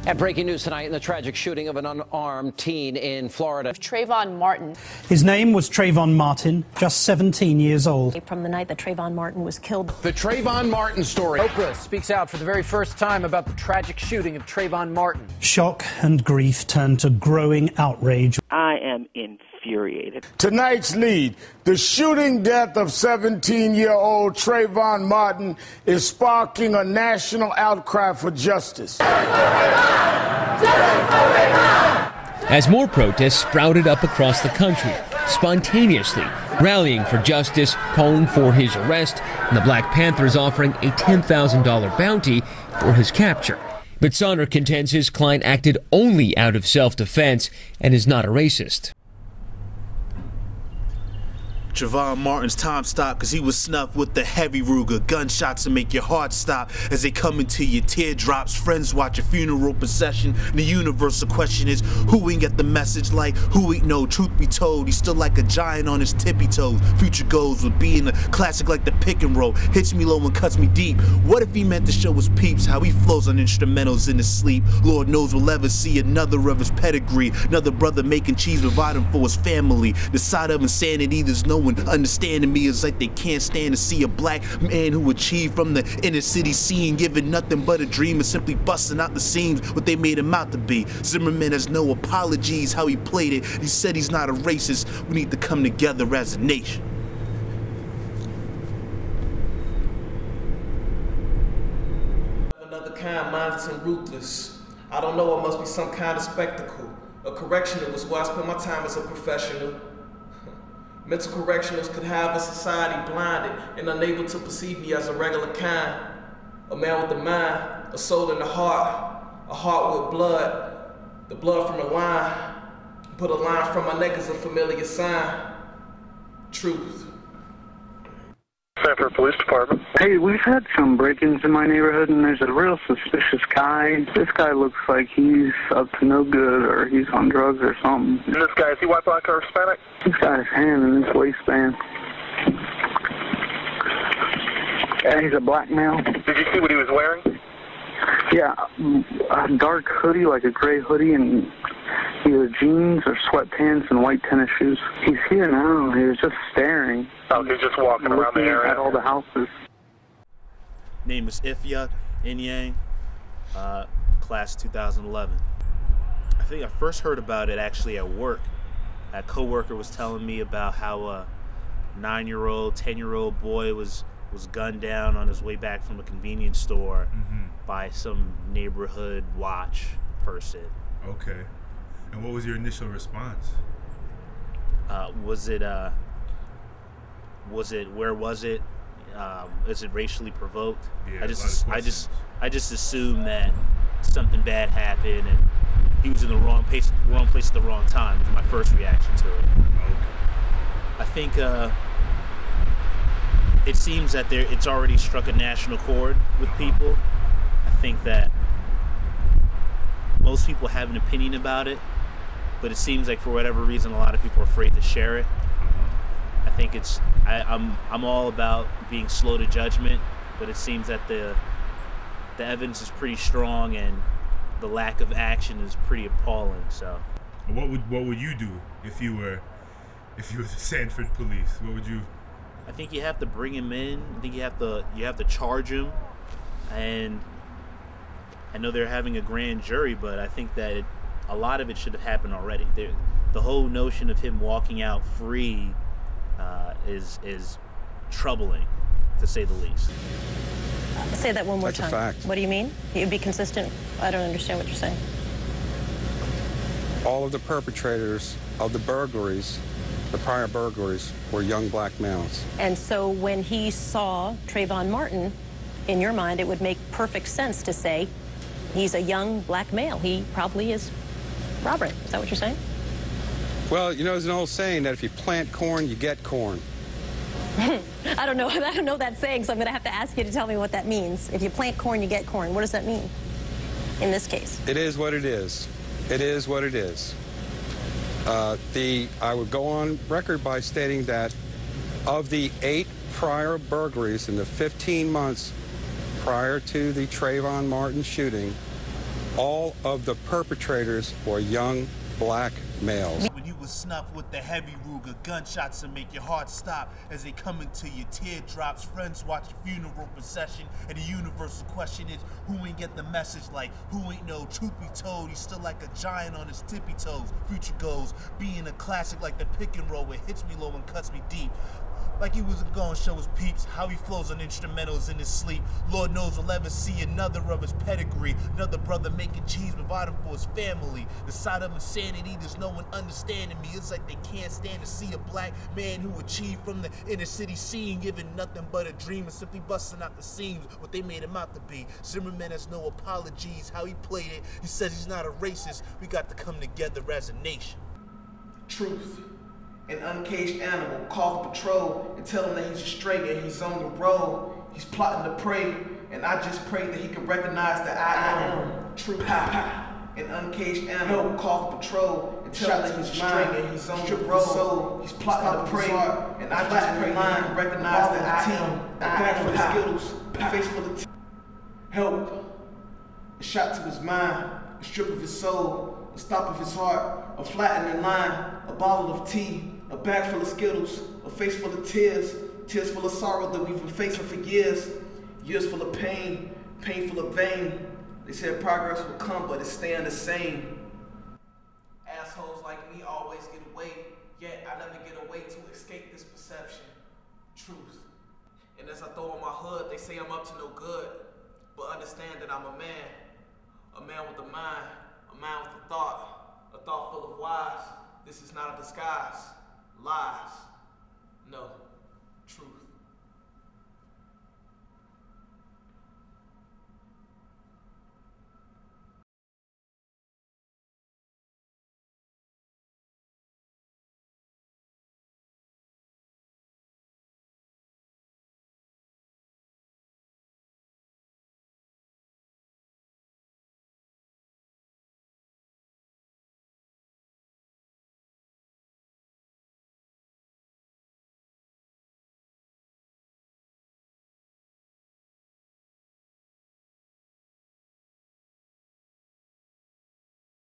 And breaking news tonight in the tragic shooting of an unarmed teen in Florida. Trayvon Martin. His name was Trayvon Martin, just 17 years old. From the night that Trayvon Martin was killed. The Trayvon Martin story. Oprah speaks out for the very first time about the tragic shooting of Trayvon Martin. Shock and grief turned to growing outrage. I am infuriated. Tonight's lead, the shooting death of 17-year-old Trayvon Martin is sparking a national outcry for justice. As more protests sprouted up across the country, spontaneously rallying for justice, calling for his arrest, and the Black Panthers offering a $10,000 bounty for his capture. But Sonner contends his client acted only out of self-defense and is not a racist. Trayvon Martin's time stopped because he was snuffed with the heavy Ruger. Gunshots to make your heart stop as they come into your teardrops. Friends watch a funeral procession. And the universal question is, who ain't get the message like? Who ain't know? Truth be told, he's still like a giant on his tippy toes. Future goals with being a classic like the pick and roll. Hits me low and cuts me deep. What if he meant to show his peeps how he flows on instrumentals in his sleep? Lord knows we'll ever see another of his pedigree. Another brother making cheese, providing for his family. The side of insanity, there's no one understanding me. Is like they can't stand to see a black man who achieved from the inner city scene, giving nothing but a dream and simply busting out the seams what they made him out to be. Zimmerman has no apologies how he played it. He said he's not a racist. We need to come together as a nation. Another kind, mindless and ruthless. I don't know, it must be some kind of spectacle. A correctional was where I spent my time as a professional. Mental correctionals could have a society blinded and unable to perceive me as a regular kind. A man with a mind, a soul and a heart with blood, the blood from a line. Put a line from my neck as a familiar sign. Truth. Sanford Police Department. Hey, we've had some break-ins in my neighborhood, and there's a real suspicious guy. This guy looks like he's up to no good, or he's on drugs or something. And this guy, is he white, black, or Hispanic? He's got his hand in his waistband. Yeah, he's a black male. Did you see what he was wearing? Yeah, a dark hoodie, like a gray hoodie, and either jeans or sweatpants and white tennis shoes. He's here now. He was just staring. Oh, he's just walking around the area. At all the houses. Name is Ifyat Inyang, class 2011. I think I first heard about it actually at work. A coworker was telling me about how a 9-year-old, 10-year-old boy was gunned down on his way back from a convenience store by some neighborhood watch person. Okay. And what was your initial response? Where was it? Is it racially provoked? Yeah, I just assumed that something bad happened and he was in the wrong place at the wrong time. Was my first reaction to it. Okay. I think it seems that it's already struck a national chord with people. I think that most people have an opinion about it, but it seems like for whatever reason a lot of people are afraid to share it. I think I'm all about being slow to judgment, but it seems that the evidence is pretty strong and the lack of action is pretty appalling. So what would you do if you were the Sanford police? What would you? I think you have to bring him in. I think you have to charge him, and I know they're having a grand jury, but I think that a lot of it should have happened already. The whole notion of him walking out free is troubling, to say the least. Say that one more time. That's a fact. What do you mean? You'd be consistent? I don't understand what you're saying. All of the perpetrators of the burglaries, the prior burglaries, were young black males. And so when he saw Trayvon Martin, in your mind, it would make perfect sense to say he's a young black male. He probably is Robert. Is that what you're saying? Well, you know, there's an old saying that if you plant corn, you get corn. I don't know that saying, so I'm going to have to ask you to tell me what that means. If you plant corn, you get corn. What does that mean in this case? It is what it is. It is what it is. I would go on record by stating that of the 8 prior burglaries in the 15 months prior to the Trayvon Martin shooting, All of the perpetrators were young black males. When you was snuffed with the heavy Ruger, gunshots that make your heart stop as they come into your teardrops. Friends watch a funeral procession, and the universal question is, who ain't get the message? Like, who ain't know? Truth be told, he's still like a giant on his tippy toes. Future goes, being a classic like the pick and roll, it hits me low and cuts me deep. Like he wasn't gonna show his peeps how he flows on instrumentals in his sleep. Lord knows we'll ever see another of his pedigree. Another brother making cheese, providing for his family. The side of insanity, there's no one understanding me. It's like they can't stand to see a black man who achieved from the inner city scene, giving nothing but a dream and simply busting out the seams what they made him out to be. Zimmerman has no apologies how he played it. He says he's not a racist. We got to come together as a nation. Truth. An uncaged animal, call the patrol and tell him that he's a stray and he's on the road. He's plotting to prey, and I just pray that he can recognize that I am Truth. An uncaged animal, call the patrol and tell him that he's a stray and he's on the road. He's plotting to prey, and I just pray that he can recognize that I am a bag full of Skittles, a face full of help. A shot to his mind, a strip of his soul, a stop of his heart, a flattening line, a bottle of tea, a bag full of Skittles, a face full of tears, tears full of sorrow that we've been facing for years, years full of pain, pain full of vain. They said progress will come, but it's staying the same. Assholes like me always get away, yet I never get away to escape this perception. Truth. And as I throw on my hood, they say I'm up to no good, but understand that I'm a man with a mind with a thought full of whys. This is not a disguise. Lies. No. Truth.